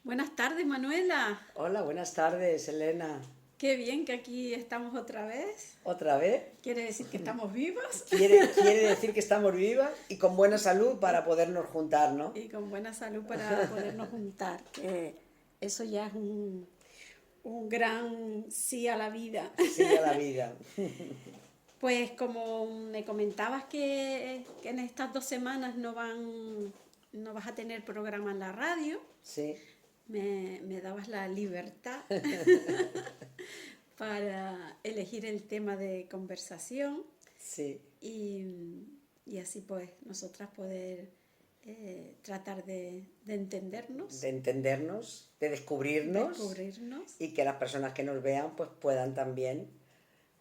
Buenas tardes, Manuela. Hola, buenas tardes, Elena. Qué bien que aquí estamos otra vez. ¿Otra vez? Quiere decir que estamos vivos Quiere decir que estamos vivas y con buena salud para y, podernos juntar, ¿no? y con buena salud para podernos juntar, que eso ya es un gran sí a la vida. Sí a la vida. Pues como me comentabas que en estas 2 semanas no vas a tener programa en la radio, Sí, me dabas la libertad para elegir el tema de conversación. sí. y, y así pues nosotras poder tratar de entendernos, De entendernos, de descubrirnos descubrirnos. y que las personas que nos vean pues puedan también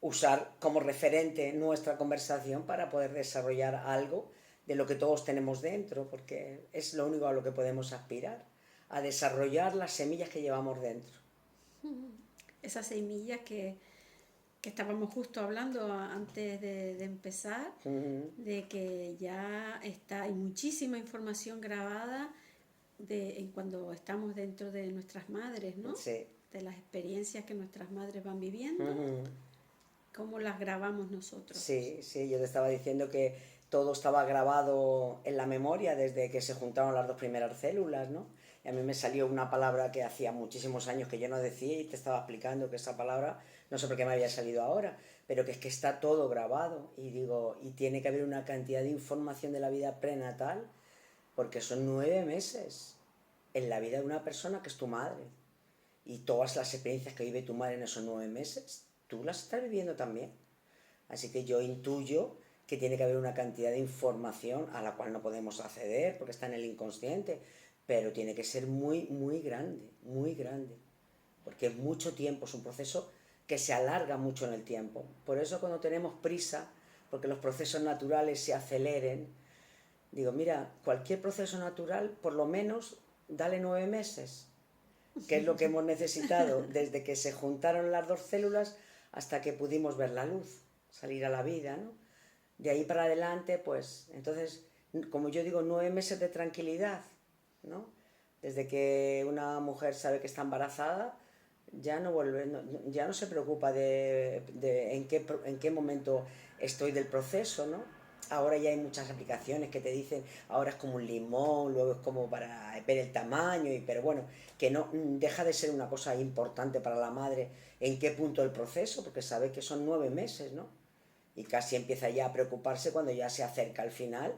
usar como referente nuestra conversación para poder desarrollar algo de lo que todos tenemos dentro, porque es lo único a lo que podemos aspirar, a desarrollar las semillas que llevamos dentro. Esa semilla que estábamos justo hablando antes de empezar, de que ya está, hay muchísima información grabada en cuando estamos dentro de nuestras madres, ¿no? Sí. De las experiencias que nuestras madres van viviendo, Ujú. cómo las grabamos nosotros. Sí, sí, yo te estaba diciendo que todo estaba grabado en la memoria desde que se juntaron las dos primeras células, ¿no? Y a mí me salió una palabra que hacía muchísimos años que yo no decía y te estaba explicando que esa palabra, no sé por qué me había salido ahora, pero que es que está todo grabado y digo, y tiene que haber una cantidad de información de la vida prenatal, porque son 9 meses en la vida de una persona que es tu madre. Y todas las experiencias que vive tu madre en esos 9 meses, tú las estás viviendo también. Así que yo intuyo que tiene que haber una cantidad de información a la cual no podemos acceder porque está en el inconsciente, pero tiene que ser muy, muy grande, porque es mucho tiempo, es un proceso que se alarga mucho en el tiempo. Por eso cuando tenemos prisa, porque los procesos naturales se aceleren, digo, mira, cualquier proceso natural, por lo menos, dale 9 meses, que es lo que hemos necesitado desde que se juntaron las dos células hasta que pudimos ver la luz, salir a la vida, ¿no? De ahí para adelante, pues, entonces, como yo digo, 9 meses de tranquilidad, ¿no? Desde que una mujer sabe que está embarazada, ya no vuelve, ya no se preocupa de en qué momento estoy del proceso, ¿no? Ahora ya hay muchas aplicaciones que te dicen, ahora es como un limón, luego es como para ver el tamaño, pero bueno, que no deja de ser una cosa importante para la madre en qué punto del proceso, porque sabe que son 9 meses, ¿no? Y casi empieza ya a preocuparse cuando ya se acerca al final,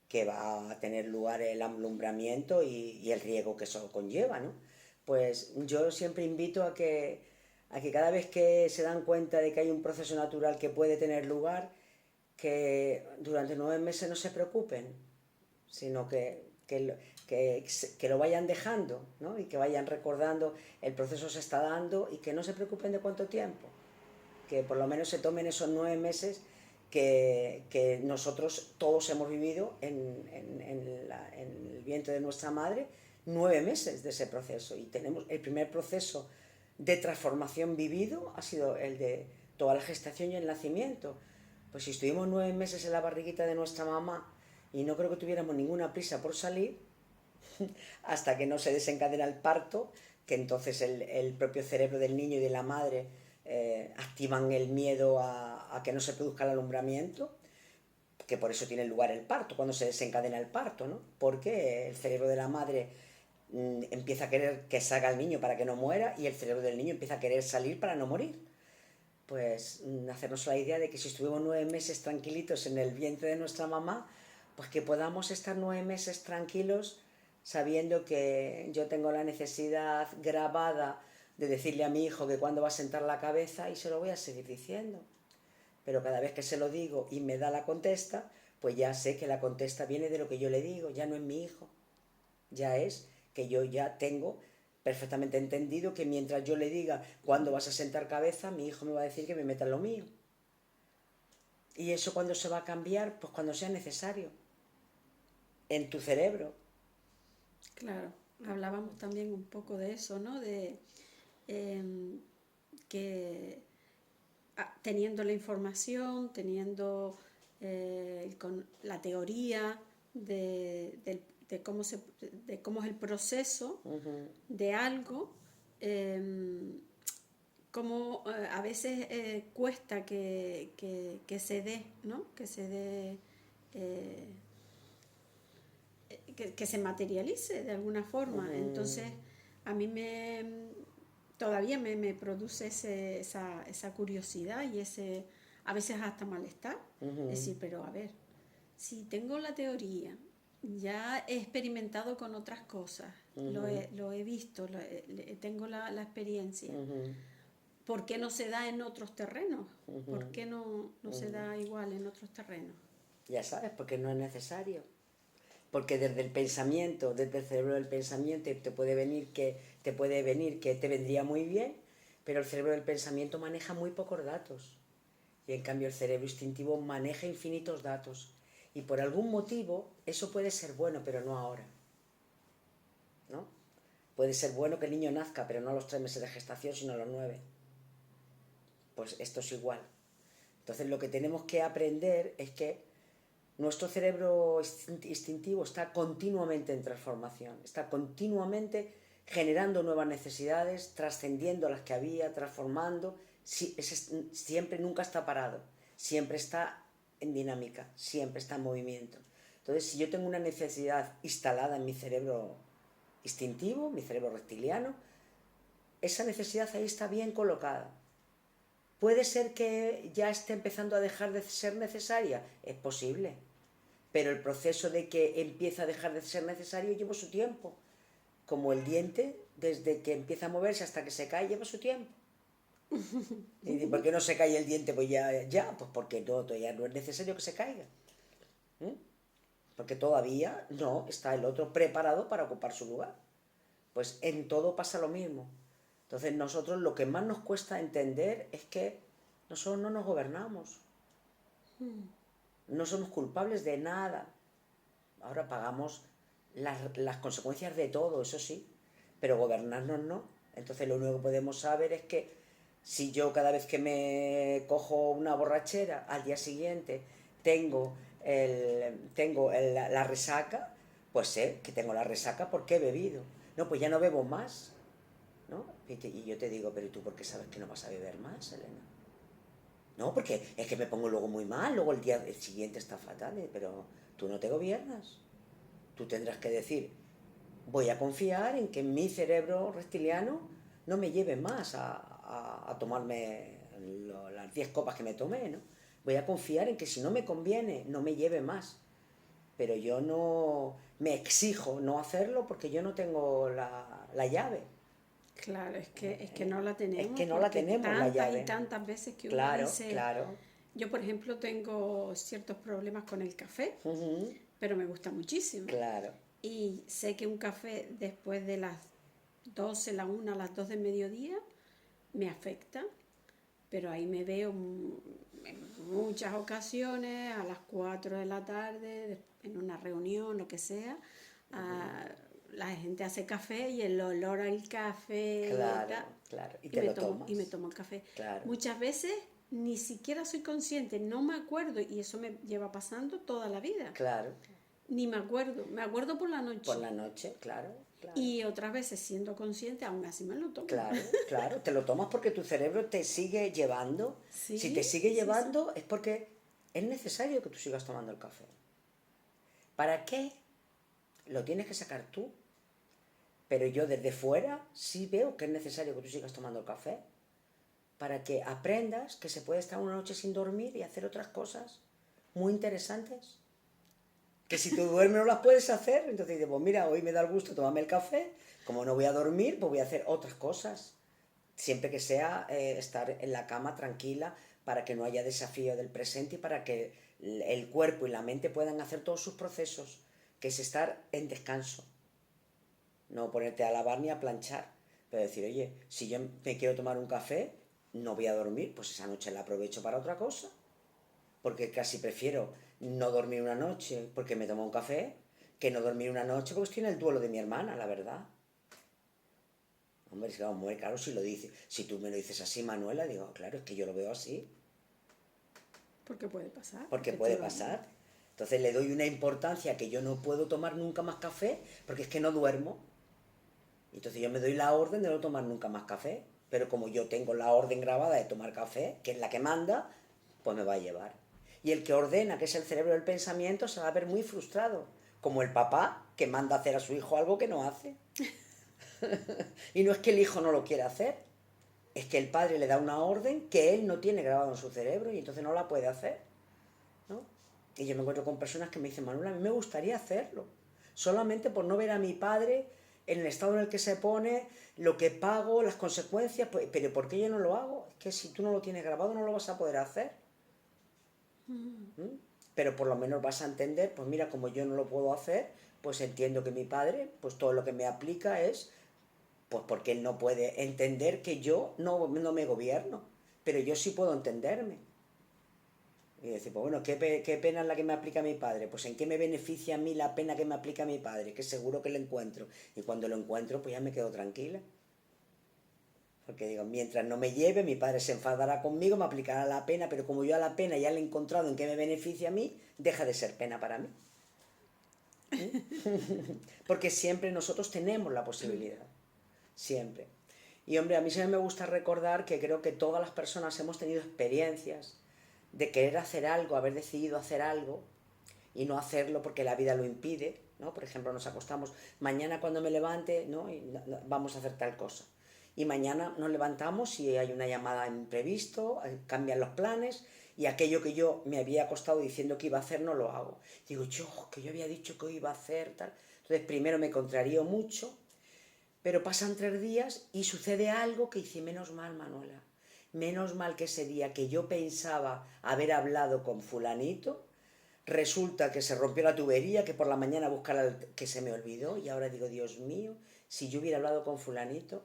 que va a tener lugar el alumbramiento y el riego que eso conlleva, ¿no? Pues yo siempre invito a que cada vez que se dan cuenta de que hay un proceso natural que puede tener lugar, que durante 9 meses no se preocupen, sino que lo vayan dejando, ¿no? Y que vayan recordando el proceso se está dando y que no se preocupen de cuánto tiempo, que por lo menos se tomen esos 9 meses que nosotros todos hemos vivido en el vientre de nuestra madre, 9 meses de ese proceso. Y tenemos el primer proceso de transformación vivido, ha sido el de toda la gestación y el nacimiento. Pues si estuvimos 9 meses en la barriguita de nuestra mamá y no creo que tuviéramos ninguna prisa por salir, hasta que no se desencadena el parto, que entonces el propio cerebro del niño y de la madre activan el miedo a que no se produzca el alumbramiento, que por eso tiene lugar el parto, cuando se desencadena el parto, ¿no? Porque el cerebro de la madre empieza a querer que salga el niño para que no muera y el cerebro del niño empieza a querer salir para no morir. Pues hacernos la idea de que si estuvimos 9 meses tranquilitos en el vientre de nuestra mamá, pues que podamos estar 9 meses tranquilos sabiendo que yo tengo la necesidad grabada de decirle a mi hijo que cuando va a sentar la cabeza y se lo voy a seguir diciendo. Pero cada vez que se lo digo y me da la contesta, pues ya sé que la contesta viene de lo que yo le digo, ya no es mi hijo. Ya es que yo ya tengo perfectamente entendido que mientras yo le diga cuándo vas a sentar cabeza, mi hijo me va a decir que me meta en lo mío. ¿Y eso cuándo se va a cambiar? Pues cuando sea necesario, en tu cerebro. Claro, hablábamos también un poco de eso, ¿no? De em, que teniendo la información, teniendo la teoría del de cómo es el proceso de algo, cómo a veces cuesta que se dé, ¿no? Que se dé, que se materialice de alguna forma. Entonces, a mí todavía me produce esa curiosidad y a veces hasta malestar. Es decir, pero a ver, si tengo la teoría, ya he experimentado con otras cosas, lo he visto, tengo la experiencia. ¿Por qué no se da en otros terrenos? ¿Por qué no se da igual en otros terrenos? Ya sabes, porque no es necesario. Porque desde el pensamiento, desde el cerebro del pensamiento, te puede venir que te vendría muy bien, pero el cerebro del pensamiento maneja muy pocos datos. Y en cambio el cerebro instintivo maneja infinitos datos. Y por algún motivo eso puede ser bueno, pero no ahora, ¿no? Puede ser bueno que el niño nazca, pero no a los 3 meses de gestación, sino a los 9. Pues esto es igual. Entonces lo que tenemos que aprender es que nuestro cerebro instintivo está continuamente en transformación, está continuamente generando nuevas necesidades, trascendiendo las que había, transformando, siempre, nunca está parado, siempre está en dinámica, siempre está en movimiento. Entonces, si yo tengo una necesidad instalada en mi cerebro instintivo, mi cerebro reptiliano, esa necesidad ahí está bien colocada. ¿Puede ser que ya esté empezando a dejar de ser necesaria? Es posible. Pero el proceso de que empieza a dejar de ser necesario lleva su tiempo. Como el diente, desde que empieza a moverse hasta que se cae, lleva su tiempo. ¿Y por qué no se cae el diente? Pues pues porque todavía no es necesario que se caiga. Porque todavía no está el otro preparado para ocupar su lugar. Pues en todo pasa lo mismo. Entonces nosotros lo que más nos cuesta entender es que nosotros no nos gobernamos. No somos culpables de nada. Ahora pagamos las consecuencias de todo, eso sí, pero gobernarnos no. Entonces lo único que podemos saber es que si yo cada vez que me cojo una borrachera, al día siguiente tengo la resaca, pues sé que tengo la resaca porque he bebido. No, pues ya no bebo más, ¿no? Y yo te digo, pero ¿y tú por qué sabes que no vas a beber más, Elena? No, porque es que me pongo luego muy mal, luego el siguiente está fatal, pero tú no te gobiernas. Tú tendrás que decir, voy a confiar en que mi cerebro reptiliano no me lleve más a tomarme las 10 copas que me tomé, ¿no? Voy a confiar en que si no me conviene, no me lleve más. Pero yo no me exijo no hacerlo porque yo no tengo la llave. Claro, es que no la tenemos. Es que no la tenemos la llave. Y tantas veces que uno Claro, dice... claro. Yo, por ejemplo, tengo ciertos problemas con el café, pero me gusta muchísimo. Claro. Y sé que un café después de las 12, la 1, las 2 del mediodía, me afecta, pero ahí me veo en muchas ocasiones, a las 4 de la tarde, en una reunión, lo que sea, la gente hace café y el olor al café claro. Y te lo tomas. Y me tomo el café. Claro. Muchas veces ni siquiera soy consciente, no me acuerdo, y eso me lleva pasando toda la vida. Claro. Ni me acuerdo por la noche. Por la noche, claro. Y otras veces siendo consciente, aún así me lo tomo. Claro, te lo tomas porque tu cerebro te sigue llevando. Sí, si te sigue llevando es porque es necesario que tú sigas tomando el café. ¿Para qué? Lo tienes que sacar tú. Pero yo desde fuera sí veo que es necesario que tú sigas tomando el café para que aprendas que se puede estar una noche sin dormir y hacer otras cosas muy interesantes. Que si tú duermes no las puedes hacer, entonces dices, pues mira, hoy me da el gusto tomarme el café, como no voy a dormir, pues voy a hacer otras cosas. Siempre que sea estar en la cama tranquila para que no haya desafío del presente y para que el cuerpo y la mente puedan hacer todos sus procesos, que es estar en descanso. No ponerte a lavar ni a planchar, pero decir, oye, si yo me quiero tomar un café, no voy a dormir, pues esa noche la aprovecho para otra cosa. Porque casi prefiero no dormir una noche porque me tomo un café que no dormir una noche porque estoy en el duelo de mi hermana, la verdad. Hombre, es que muy claro si lo dices. Si tú me lo dices así, Manuela, digo, claro, es que yo lo veo así. Porque puede pasar. Porque puede pasar. Entonces le doy una importancia que yo no puedo tomar nunca más café porque es que no duermo. Entonces yo me doy la orden de no tomar nunca más café, pero como yo tengo la orden grabada de tomar café, que es la que manda, pues me va a llevar. Y el que ordena, que es el cerebro del pensamiento, se va a ver muy frustrado, como el papá que manda hacer a su hijo algo que no hace. Y no es que el hijo no lo quiera hacer, es que el padre le da una orden que él no tiene grabado en su cerebro y entonces no la puede hacer, ¿no? Y yo me encuentro con personas que me dicen, Manuela, a mí me gustaría hacerlo, solamente por no ver a mi padre en el estado en el que se pone, lo que pago, las consecuencias, pues, pero ¿por qué yo no lo hago? Es que si tú no lo tienes grabado no lo vas a poder hacer. Pero por lo menos vas a entender, pues mira, como yo no lo puedo hacer, pues entiendo que mi padre, pues todo lo que me aplica es, pues porque él no puede entender que yo no me gobierno, pero yo sí puedo entenderme. Y decir, pues bueno, ¿qué pena es la que me aplica mi padre? Pues ¿en qué me beneficia a mí la pena que me aplica mi padre? Que seguro que lo encuentro. Y cuando lo encuentro, pues ya me quedo tranquila. Porque digo, mientras no me lleve, mi padre se enfadará conmigo, me aplicará la pena, pero como yo a la pena ya le he encontrado en qué me beneficia a mí, deja de ser pena para mí. Porque siempre nosotros tenemos la posibilidad. Siempre. Y hombre, a mí siempre me gusta recordar que creo que todas las personas hemos tenido experiencias de querer hacer algo, haber decidido hacer algo y no hacerlo porque la vida lo impide, ¿no? Por ejemplo, nos acostamos, mañana cuando me levante, ¿no? Vamos a hacer tal cosa. Y mañana nos levantamos y hay una llamada imprevisto, cambian los planes y aquello que yo me había acostado diciendo que iba a hacer no lo hago. Digo, que yo había dicho que iba a hacer tal. Entonces primero me contrarío mucho, pero pasan 3 días y sucede algo que dice, menos mal, Manuela, menos mal que ese día que yo pensaba haber hablado con fulanito, resulta que se rompió la tubería, que por la mañana que se me olvidó, y ahora digo, Dios mío, si yo hubiera hablado con fulanito,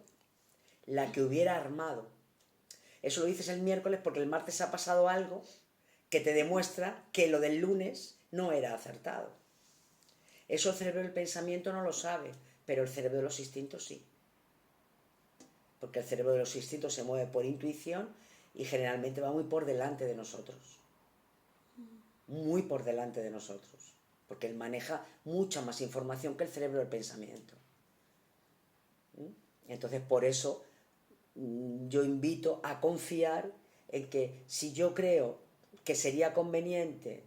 la que hubiera armado. Eso lo dices el miércoles porque el martes ha pasado algo que te demuestra que lo del lunes no era acertado. Eso el cerebro del pensamiento no lo sabe, pero el cerebro de los instintos sí. Porque el cerebro de los instintos se mueve por intuición y generalmente va muy por delante de nosotros. Muy por delante de nosotros. Porque él maneja mucha más información que el cerebro del pensamiento. Entonces, por eso yo invito a confiar en que si yo creo que sería conveniente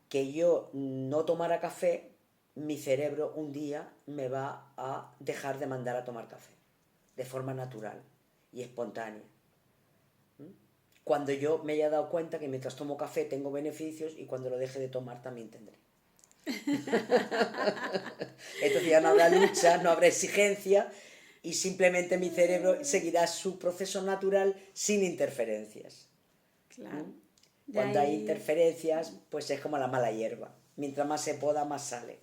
que yo no tomara café, mi cerebro un día me va a dejar de mandar a tomar café, de forma natural y espontánea. Cuando yo me haya dado cuenta que mientras tomo café tengo beneficios y cuando lo deje de tomar también tendré. Entonces ya no habrá lucha, no habrá exigencia y simplemente mi cerebro seguirá su proceso natural sin interferencias. Claro. Cuando hay interferencias, pues es como la mala hierba. Mientras más se poda, más sale.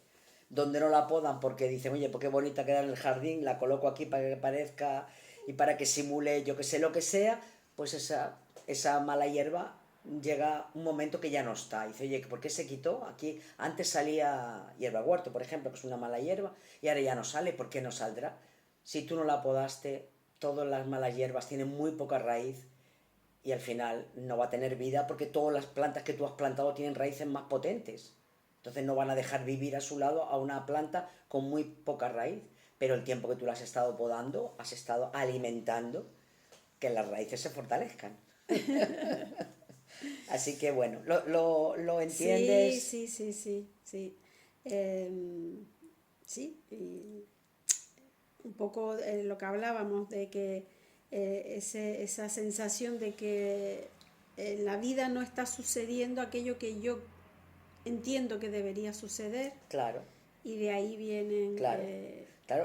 Donde no la podan porque dicen, oye, pues qué bonita queda en el jardín, la coloco aquí para que parezca y para que simule yo que sé lo que sea, pues esa mala hierba llega un momento que ya no está. Y dice, oye, ¿por qué se quitó? Aquí antes salía hierba huerto, por ejemplo, que es una mala hierba, y ahora ya no sale. ¿Por qué no saldrá? Si tú no la podaste, todas las malas hierbas tienen muy poca raíz y al final no va a tener vida porque todas las plantas que tú has plantado tienen raíces más potentes. Entonces no van a dejar vivir a su lado a una planta con muy poca raíz. Pero el tiempo que tú la has estado podando, has estado alimentando que las raíces se fortalezcan. Así que bueno, ¿lo entiendes? Sí. Sí, y un poco lo que hablábamos de que esa sensación de que en la vida no está sucediendo aquello que yo entiendo que debería suceder. Claro. Y de ahí vienen claro,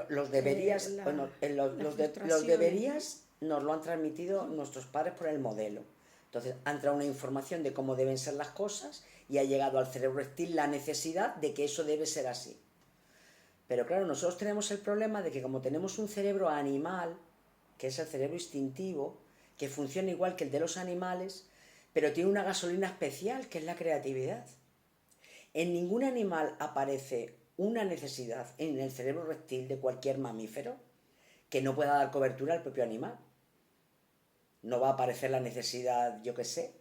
los deberías, los deberías nos lo han transmitido nuestros padres por el modelo. Entonces ha entrado una información de cómo deben ser las cosas y ha llegado al cerebro reptil la necesidad de que eso debe ser así. Pero claro, nosotros tenemos el problema de que como tenemos un cerebro animal, que es el cerebro instintivo, que funciona igual que el de los animales, pero tiene una gasolina especial, que es la creatividad. En ningún animal aparece una necesidad en el cerebro reptil de cualquier mamífero que no pueda dar cobertura al propio animal. No va a aparecer la necesidad, yo qué sé,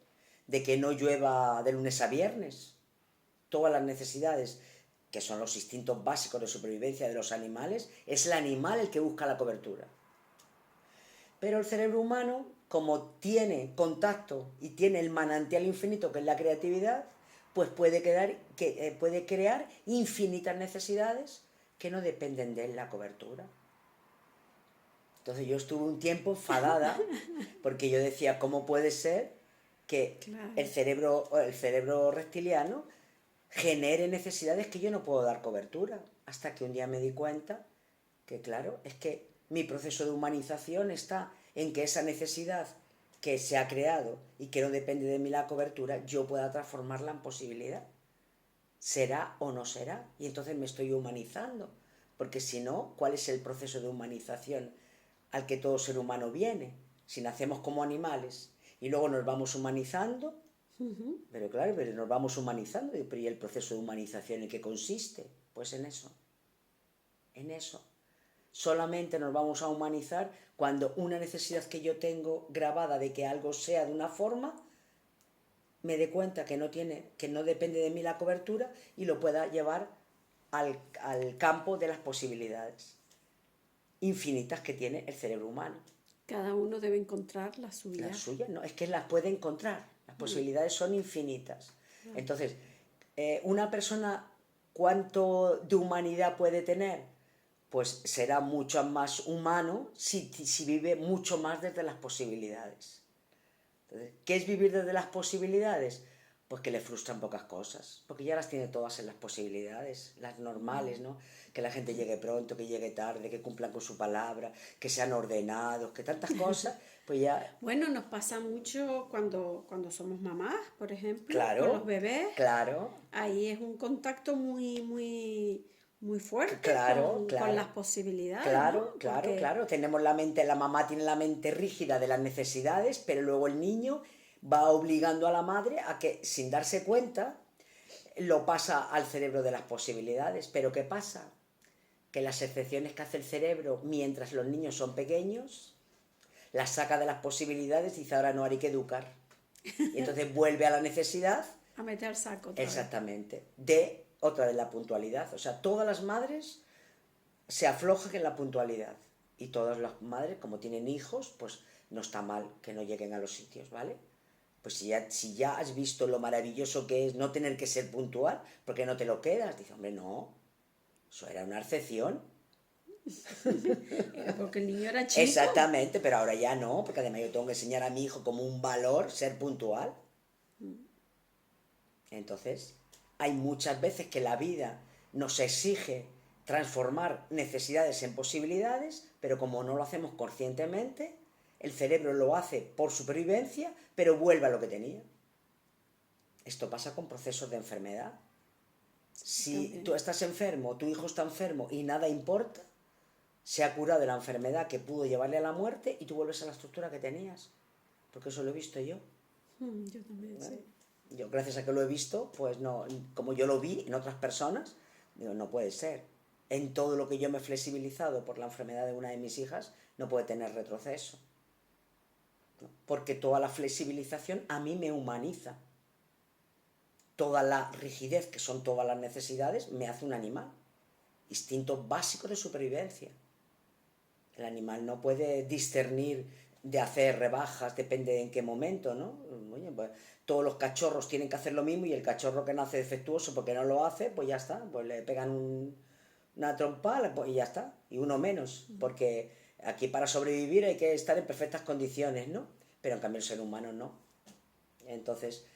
de que no llueva de lunes a viernes. todas las necesidades, que son los instintos básicos de supervivencia de los animales, es el animal el que busca la cobertura. Pero el cerebro humano, como tiene contacto y tiene el manantial infinito que es la creatividad, pues puede crear infinitas necesidades que no dependen de la cobertura. Entonces yo estuve un tiempo enfadada porque yo decía, ¿cómo puede ser que Claro. el cerebro reptiliano genere necesidades que yo no puedo dar cobertura? Hasta que un día me di cuenta que, claro, es que mi proceso de humanización está en que esa necesidad que se ha creado y que no depende de mí la cobertura, yo pueda transformarla en posibilidad. ¿Será o no será? Y entonces me estoy humanizando. Porque si no, ¿cuál es el proceso de humanización al que todo ser humano viene? Si nacemos como animales y luego nos vamos humanizando, pero claro, pero nos vamos humanizando, pero ¿y el proceso de humanización en qué consiste? Pues en eso. Solamente nos vamos a humanizar cuando una necesidad que yo tengo grabada de que algo sea de una forma, me dé cuenta que no depende de mí la cobertura y lo pueda llevar al campo de las posibilidades infinitas que tiene el cerebro humano. Cada uno debe encontrar la suya. La suya, no, es que las puede encontrar. Las posibilidades son infinitas. Entonces, una persona, ¿cuánto de humanidad puede tener? Pues será mucho más humano si vive mucho más desde las posibilidades. Entonces, ¿qué es vivir desde las posibilidades? Pues que le frustran pocas cosas, porque ya las tiene todas en las posibilidades, las normales, ¿no? Que la gente llegue pronto, que llegue tarde, que cumplan con su palabra, que sean ordenados, que tantas cosas, pues ya... Bueno, nos pasa mucho cuando somos mamás, por ejemplo, con Claro, los bebés. claro, Ahí es un contacto muy fuerte claro, con las claro. posibilidades, ¿no? Claro. La mamá tiene la mente rígida de las necesidades, pero luego el niño va obligando a la madre a que, sin darse cuenta, lo pasa al cerebro de las posibilidades. Pero ¿qué pasa? Que las excepciones que hace el cerebro mientras los niños son pequeños, las saca de las posibilidades y dice, ahora no, hay que educar. Y entonces vuelve a la necesidad. A meter saco otra vez. Exactamente. De otra vez la puntualidad. O sea, todas las madres se aflojan en la puntualidad. Y todas las madres, como tienen hijos, pues no está mal que no lleguen a los sitios, ¿vale? Pues si ya has visto lo maravilloso que es no tener que ser puntual, ¿por qué no te lo quedas? Dice, hombre, no, eso era una excepción. Porque el niño era chico. Exactamente, pero ahora ya no, porque además yo tengo que enseñar a mi hijo como un valor ser puntual. Entonces, hay muchas veces que la vida nos exige transformar necesidades en posibilidades, pero como no lo hacemos conscientemente, el cerebro lo hace por supervivencia, pero vuelve a lo que tenía. Esto pasa con procesos de enfermedad. Si tú estás enfermo, tu hijo está enfermo y nada importa, se ha curado de la enfermedad que pudo llevarle a la muerte y tú vuelves a la estructura que tenías. Porque eso lo he visto yo. Yo también, ¿Vale? sí. Yo, gracias a que lo he visto, pues no, como yo lo vi en otras personas, digo, no puede ser. En todo lo que yo me he flexibilizado por la enfermedad de una de mis hijas, no puede tener retroceso. ¿No? Porque toda la flexibilización a mí me humaniza. Toda la rigidez, que son todas las necesidades, me hace un animal. Instinto básico de supervivencia. El animal no puede discernir de hacer rebajas, depende de en qué momento, ¿no? Oye, pues, todos los cachorros tienen que hacer lo mismo y el cachorro que nace defectuoso porque no lo hace, pues ya está, pues le pegan una trompa y ya está, y uno menos, porque aquí para sobrevivir hay que estar en perfectas condiciones, ¿no? Pero en cambio el ser humano no. Entonces,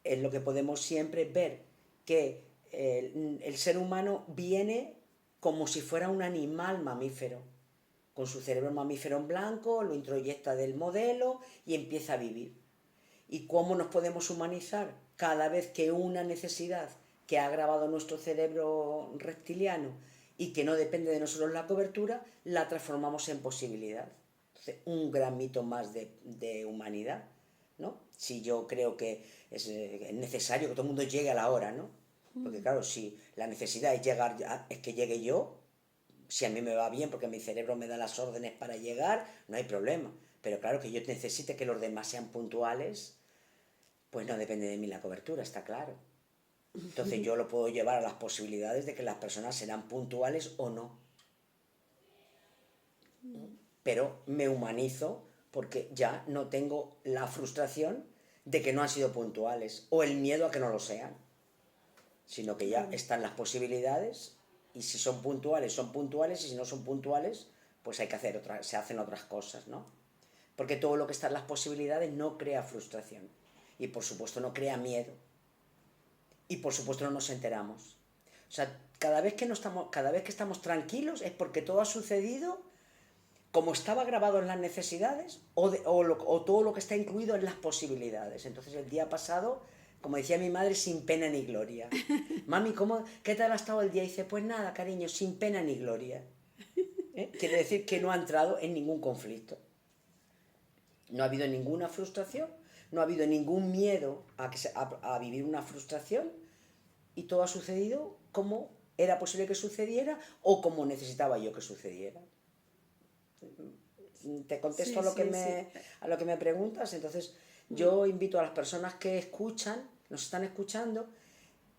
es lo que podemos siempre ver, que el ser humano viene como si fuera un animal mamífero, con su cerebro mamífero en blanco, lo introyecta del modelo y empieza a vivir. ¿Y cómo nos podemos humanizar? Cada vez que una necesidad que ha grabado nuestro cerebro reptiliano y que no depende de nosotros la cobertura, la transformamos en posibilidad. Entonces, un gran mito más de humanidad, ¿no? Si yo creo que es necesario que todo el mundo llegue a la hora, ¿no? Porque claro, si la necesidad es que llegue yo, si a mí me va bien porque mi cerebro me da las órdenes para llegar, no hay problema. Pero claro, que yo necesite que los demás sean puntuales, pues no depende de mí la cobertura, está claro. Entonces yo lo puedo llevar a las posibilidades de que las personas serán puntuales o no. Pero me humanizo porque ya no tengo la frustración de que no han sido puntuales o el miedo a que no lo sean, sino que ya están las posibilidades y si son puntuales y si no son puntuales pues hay que hacer se hacen otras cosas, ¿no? Porque todo lo que está en las posibilidades no crea frustración y por supuesto no crea miedo y por supuesto no nos enteramos. O sea, cada vez que estamos tranquilos es porque todo ha sucedido como estaba grabado en las necesidades o todo lo que está incluido en las posibilidades. Entonces el día pasado, como decía mi madre, sin pena ni gloria. Mami, ¿qué tal ha estado el día? Y dice, pues nada, cariño, sin pena ni gloria. Quiere decir que no ha entrado en ningún conflicto. No ha habido ninguna frustración, no ha habido ningún miedo a vivir una frustración y todo ha sucedido como era posible que sucediera o como necesitaba yo que sucediera. Te contesto a lo que me preguntas. Entonces yo invito a las personas que nos están escuchando,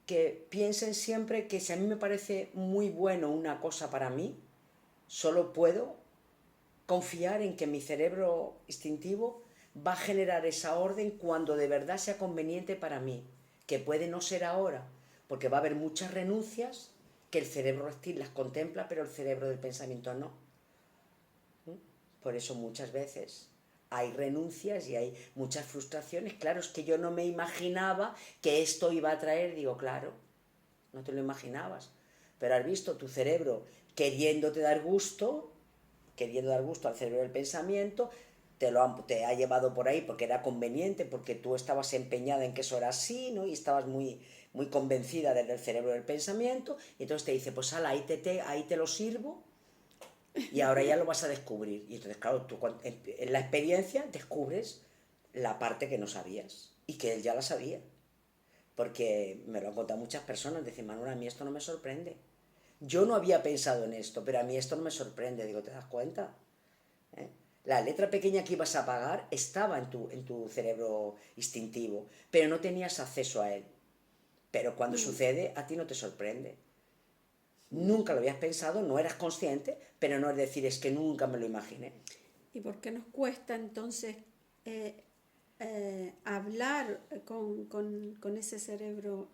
que piensen siempre que si a mí me parece muy bueno una cosa para mí, solo puedo confiar en que mi cerebro instintivo va a generar esa orden cuando de verdad sea conveniente para mí, que puede no ser ahora, porque va a haber muchas renuncias que el cerebro reptil las contempla, pero el cerebro del pensamiento no. Por eso muchas veces hay renuncias y hay muchas frustraciones. Claro, es que yo no me imaginaba que esto iba a traer. Digo, claro, no te lo imaginabas. Pero has visto tu cerebro queriéndote dar gusto, queriendo dar gusto al cerebro del pensamiento, te ha llevado por ahí porque era conveniente, porque tú estabas empeñada en que eso era así, ¿no? Y estabas muy, muy convencida desde el cerebro del pensamiento, y entonces te dice, pues ala, ahí te lo sirvo, y ahora ya lo vas a descubrir. Y entonces, claro, tú en la experiencia descubres la parte que no sabías y que él ya la sabía. Porque me lo han contado muchas personas. Dicen, Manuela, a mí esto no me sorprende. Yo no había pensado en esto, pero a mí esto no me sorprende. Digo, ¿te das cuenta? La letra pequeña que ibas a pagar estaba en tu cerebro instintivo, pero no tenías acceso a él. Pero cuando sucede, a ti no te sorprende. Nunca lo habías pensado, no eras consciente, pero no es decir, es que nunca me lo imaginé. ¿Y por qué nos cuesta entonces hablar con ese cerebro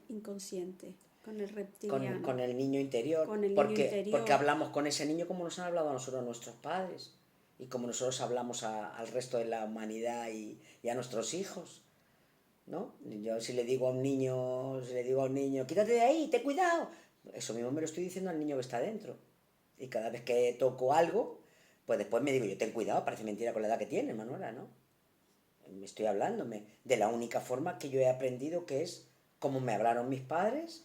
inconsciente, con el reptiliano? Con el niño interior. Con el niño interior. Porque hablamos con ese niño como nos han hablado a nosotros nuestros padres. Y como nosotros hablamos al resto de la humanidad y a nuestros hijos. ¿No? Yo si le digo a un niño, quítate de ahí, ten cuidado. Eso mismo me lo estoy diciendo al niño que está dentro. Y cada vez que toco algo, pues después me digo yo, ten cuidado, parece mentira con la edad que tiene, Manuela, ¿no? Me estoy hablándome de la única forma que yo he aprendido, que es cómo me hablaron mis padres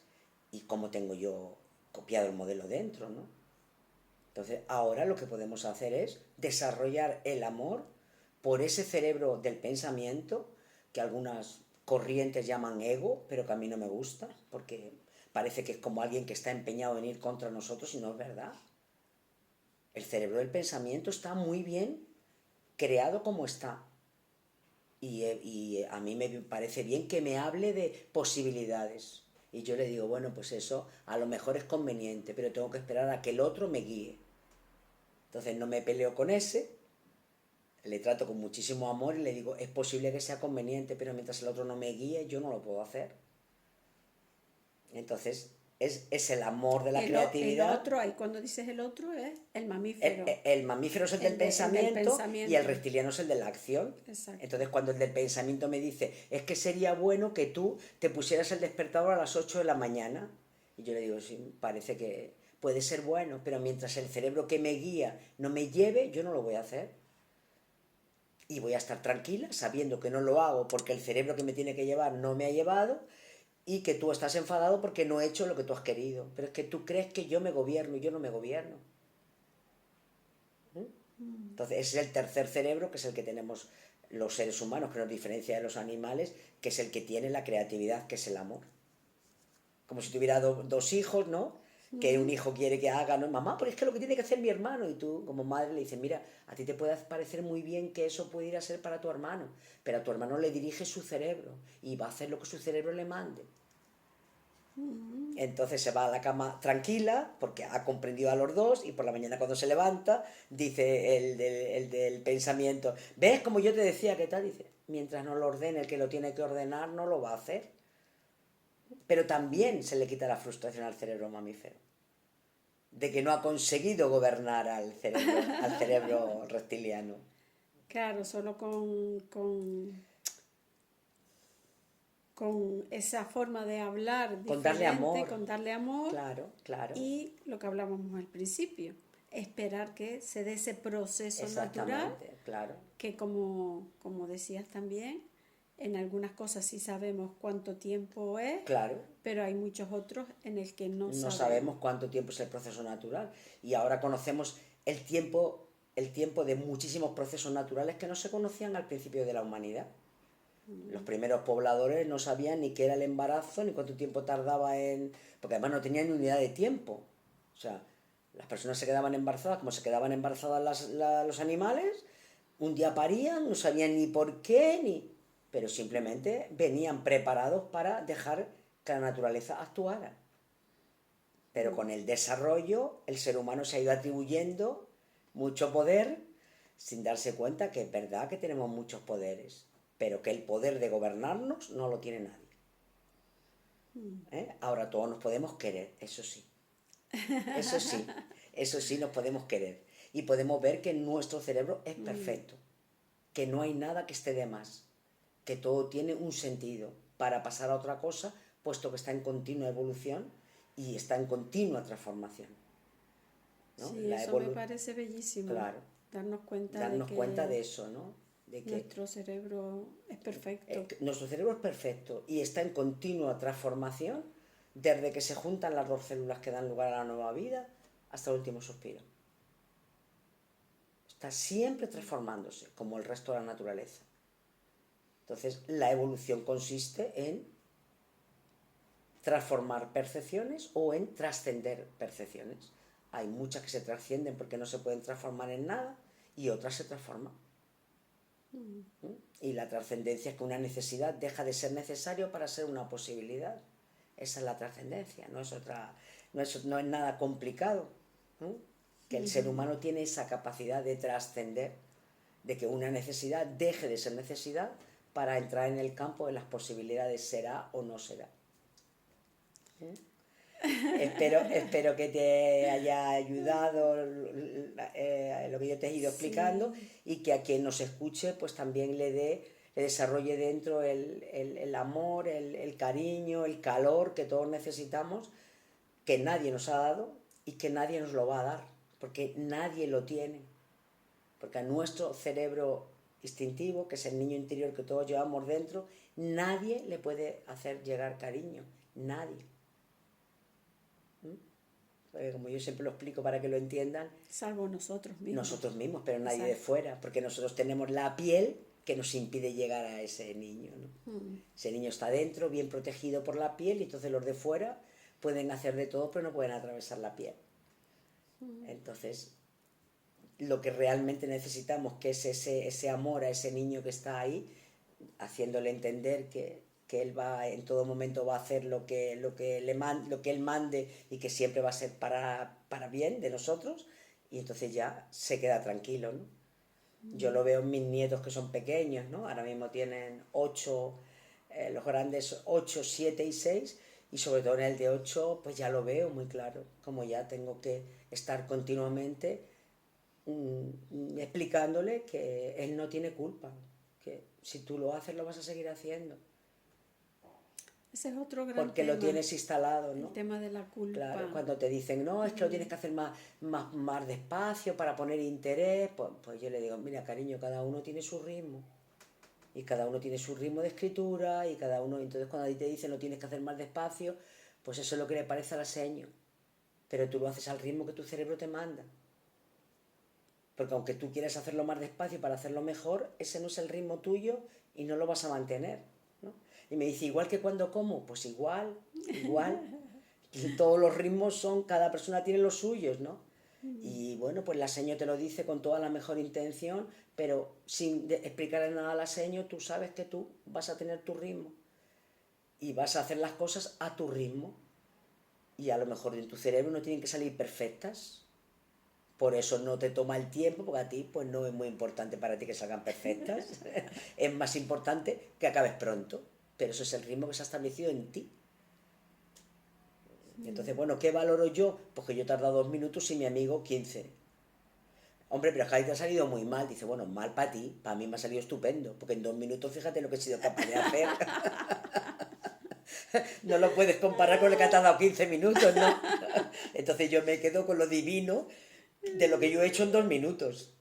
y cómo tengo yo copiado el modelo dentro, ¿no? Entonces ahora lo que podemos hacer es desarrollar el amor por ese cerebro del pensamiento, que algunas corrientes llaman ego, pero que a mí no me gusta, porque parece que es como alguien que está empeñado en ir contra nosotros y no es verdad. El cerebro del pensamiento está muy bien creado como está. Y a mí me parece bien que me hable de posibilidades. Y yo le digo, bueno, pues eso a lo mejor es conveniente, pero tengo que esperar a que el otro me guíe. Entonces no me peleo con ese, le trato con muchísimo amor y le digo, es posible que sea conveniente, pero mientras el otro no me guíe, yo no lo puedo hacer. Entonces, es el amor de la creatividad. El otro, ahí cuando dices el otro, es el mamífero. El mamífero es el del pensamiento y el reptiliano es el de la acción. Exacto. Entonces, cuando el del pensamiento me dice, es que sería bueno que tú te pusieras el despertador a las 8 de la mañana. Y yo le digo, sí, parece que puede ser bueno, pero mientras el cerebro que me guía no me lleve, yo no lo voy a hacer. Y voy a estar tranquila sabiendo que no lo hago porque el cerebro que me tiene que llevar no me ha llevado, y que tú estás enfadado porque no he hecho lo que tú has querido. Pero es que tú crees que yo me gobierno y yo no me gobierno. Entonces ese es el tercer cerebro, que es el que tenemos los seres humanos, que nos diferencia de los animales, que es el que tiene la creatividad, que es el amor. Como si tuviera dos hijos, ¿no? que un hijo quiere que haga, ¿no? Mamá, pero es que lo que tiene que hacer mi hermano. Y tú, como madre, le dices, mira, a ti te puede parecer muy bien que eso puede ir a ser para tu hermano, pero a tu hermano le dirige su cerebro y va a hacer lo que su cerebro le mande. Entonces se va a la cama tranquila porque ha comprendido a los dos y por la mañana cuando se levanta dice el del pensamiento, ¿ves como yo te decía qué tal? Dice, mientras no lo ordene el que lo tiene que ordenar no lo va a hacer. Pero también se le quita la frustración al cerebro mamífero de que no ha conseguido gobernar al cerebro reptiliano. Claro, solo con esa forma de hablar Con darle diferente, amor. con darle amor. Claro, claro. Y lo que hablábamos al principio, esperar que se dé ese proceso natural, claro. que como decías también, en algunas cosas sí sabemos cuánto tiempo es, Claro. pero hay muchos otros en el que no sabemos cuánto tiempo es el proceso natural. Y ahora conocemos el tiempo de muchísimos procesos naturales que no se conocían al principio de la humanidad. Los primeros pobladores no sabían ni qué era el embarazo, ni cuánto tiempo tardaba en... Porque además no tenían ni unidad de tiempo. O sea, las personas se quedaban embarazadas como se quedaban embarazadas los animales, un día parían, no sabían ni por qué, pero simplemente venían preparados para dejar que la naturaleza actuara. Pero con el desarrollo, el ser humano se ha ido atribuyendo mucho poder sin darse cuenta que es verdad que tenemos muchos poderes, pero que el poder de gobernarnos no lo tiene nadie. Ahora todos nos podemos querer, eso sí. Eso sí nos podemos querer. Y podemos ver que nuestro cerebro es perfecto, que no hay nada que esté de más, que todo tiene un sentido para pasar a otra cosa, puesto que está en continua evolución y está en continua transformación. ¿no? Sí, eso me parece bellísimo. Claro. Darnos cuenta de eso, ¿no? De que nuestro cerebro es perfecto. Nuestro cerebro es perfecto y está en continua transformación desde que se juntan las dos células que dan lugar a la nueva vida hasta el último suspiro. Está siempre transformándose, como el resto de la naturaleza. Entonces, la evolución consiste en transformar percepciones o en trascender percepciones. Hay muchas que se trascienden porque no se pueden transformar en nada y otras se transforman. Y la trascendencia es que una necesidad deja de ser necesario para ser una posibilidad. Esa es la trascendencia, no es nada complicado. Que el ser humano tiene esa capacidad de trascender, de que una necesidad deje de ser necesidad para entrar en el campo de las posibilidades, será o no será. Espero que te haya ayudado lo que yo te he ido explicando, y que a quien nos escuche pues también le desarrolle dentro el amor, el cariño, el calor que todos necesitamos, que nadie nos ha dado y que nadie nos lo va a dar, porque nadie lo tiene, porque a nuestro cerebro instintivo, que es el niño interior que todos llevamos dentro, nadie le puede hacer llegar cariño, nadie. Porque como yo siempre lo explico para que lo entiendan, salvo nosotros mismos. Nosotros mismos, pero nadie de fuera, porque nosotros tenemos la piel que nos impide llegar a ese niño, ¿no? Ese niño está dentro, bien protegido por la piel, y entonces los de fuera pueden hacer de todo, pero no pueden atravesar la piel. Entonces, lo que realmente necesitamos, que es ese amor a ese niño que está ahí, haciéndole entender que él en todo momento va a hacer lo que él mande, y que siempre va a ser para bien de nosotros, y entonces ya se queda tranquilo, ¿no? Yo lo veo en mis nietos que son pequeños, ¿no? Ahora mismo tienen 8, los grandes 8, 7 y 6, y sobre todo en el de 8 pues ya lo veo muy claro, como ya tengo que estar continuamente explicándole que él no tiene culpa, que si tú lo haces lo vas a seguir haciendo. Ese es otro gran porque tema. Lo tienes instalado, ¿no? El tema de la culpa. Claro, cuando te dicen, no, es que lo tienes que hacer más despacio para poner interés, pues yo le digo, mira, cariño, cada uno tiene su ritmo. Y cada uno tiene su ritmo de escritura, y cada uno, entonces cuando a ti te dicen, lo tienes que hacer más despacio, pues eso es lo que le parece a la seño. Pero tú lo haces al ritmo que tu cerebro te manda. Porque aunque tú quieras hacerlo más despacio para hacerlo mejor, ese no es el ritmo tuyo y no lo vas a mantener, ¿no? Y me dice, ¿igual que cuando como? Pues igual. todos los ritmos son, cada persona tiene los suyos, ¿no? Y bueno, pues la seño te lo dice con toda la mejor intención, pero sin explicarle nada a la seño, tú sabes que tú vas a tener tu ritmo y vas a hacer las cosas a tu ritmo. Y a lo mejor en tu cerebro no tienen que salir perfectas. Por eso no te toma el tiempo, porque a ti pues no es muy importante para ti que salgan perfectas. Es más importante que acabes pronto. Pero eso es el ritmo que se ha establecido en ti. Entonces, bueno, ¿qué valoro yo? Pues que yo he tardado 2 minutos y mi amigo 15. Hombre, pero es que ahí te ha salido muy mal. Dice, bueno, mal para ti, para mí me ha salido estupendo. Porque en 2 minutos fíjate lo que he sido capaz de hacer. No lo puedes comparar con el que ha tardado 15 minutos, ¿no? Entonces yo me quedo con lo divino de lo que yo he hecho en 2 minutos.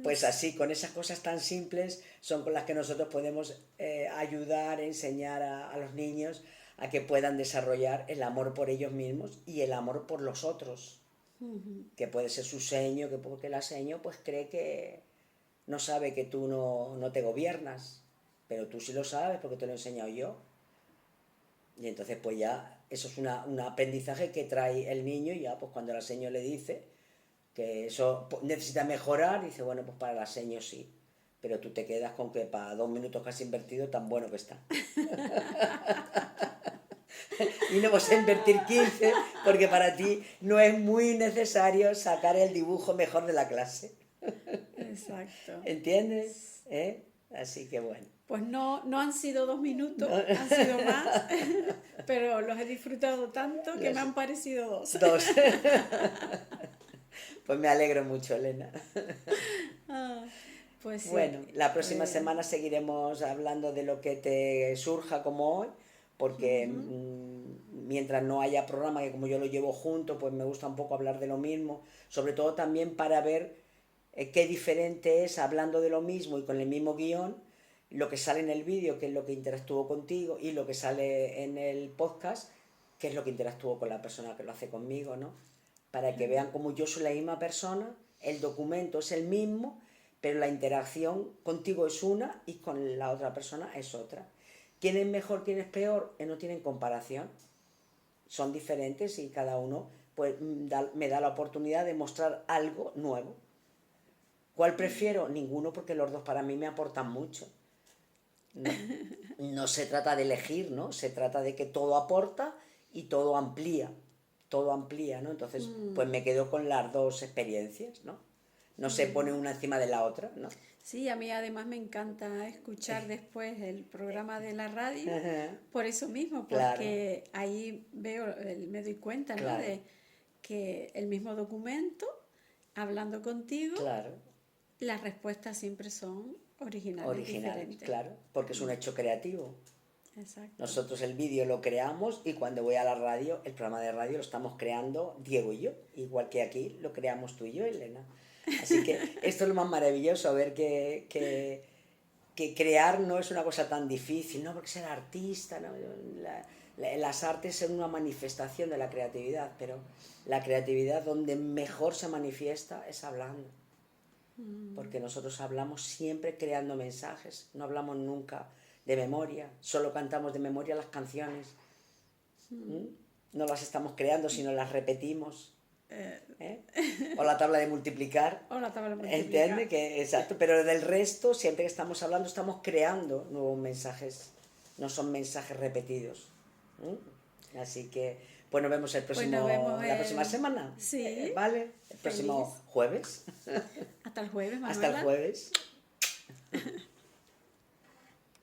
Pues así, con esas cosas tan simples son con las que nosotros podemos ayudar, enseñar a los niños a que puedan desarrollar el amor por ellos mismos y el amor por los otros. Que puede ser su seño, que porque la seño pues cree que no sabe que tú no te gobiernas, pero tú sí lo sabes porque te lo he enseñado yo. Y entonces pues ya eso es un aprendizaje que trae el niño y ya pues cuando la seño le dice que eso necesita mejorar, dice, bueno, pues para la seño sí, pero tú te quedas con que para 2 minutos que has invertido tan bueno que está. Y no vas a invertir 15 porque para ti no es muy necesario sacar el dibujo mejor de la clase. Exacto. ¿Entiendes? Así que bueno. Pues no han sido 2 minutos, han sido más, pero los he disfrutado tanto que me han parecido 2. 2. Pues me alegro mucho, Elena. Pues sí. Bueno, la próxima semana seguiremos hablando de lo que te surja como hoy, porque mientras no haya programa, que como yo lo llevo junto, pues me gusta un poco hablar de lo mismo, sobre todo también para ver qué diferente es hablando de lo mismo y con el mismo guión, lo que sale en el vídeo, que es lo que interactúo contigo, y lo que sale en el podcast, que es lo que interactúo con la persona que lo hace conmigo, ¿no? Para que vean como yo soy la misma persona, el documento es el mismo, pero la interacción contigo es una y con la otra persona es otra. ¿Quién es mejor, quién es peor? No tienen comparación. Son diferentes y cada uno pues, me da la oportunidad de mostrar algo nuevo. ¿Cuál prefiero? Ninguno, porque los dos para mí me aportan mucho. No se trata de elegir, ¿no? Se trata de que todo aporta y todo amplía, ¿no? Entonces, pues me quedo con las dos experiencias, ¿no? No se pone una encima de la otra, ¿no? Sí, a mí además me encanta escuchar después el programa de la radio, por eso mismo, porque ahí me doy cuenta, ¿no? De que el mismo documento, hablando contigo, las respuestas siempre son originales, diferentes. Claro, porque es un hecho creativo. Exacto. Nosotros el vídeo lo creamos y cuando voy a la radio, el programa de radio lo estamos creando Diego y yo, igual que aquí lo creamos tú y yo, Elena. Así que esto es lo más maravilloso, ver que crear no es una cosa tan difícil, ¿no? Porque ser artista, ¿no? Las artes son una manifestación de la creatividad, pero la creatividad donde mejor se manifiesta es hablando. Porque nosotros hablamos siempre creando mensajes, no hablamos nunca de memoria, solo cantamos de memoria las canciones. No las estamos creando, sino las repetimos. O la tabla de multiplicar. O la tabla de multiplicar. ¿Entiendes? Exacto, pero del resto, siempre que estamos hablando, estamos creando nuevos mensajes, no son mensajes repetidos. Así que, pues nos vemos la próxima semana. Sí. ¿Vale? El próximo jueves. Hasta el jueves, Manuela. Hasta el jueves.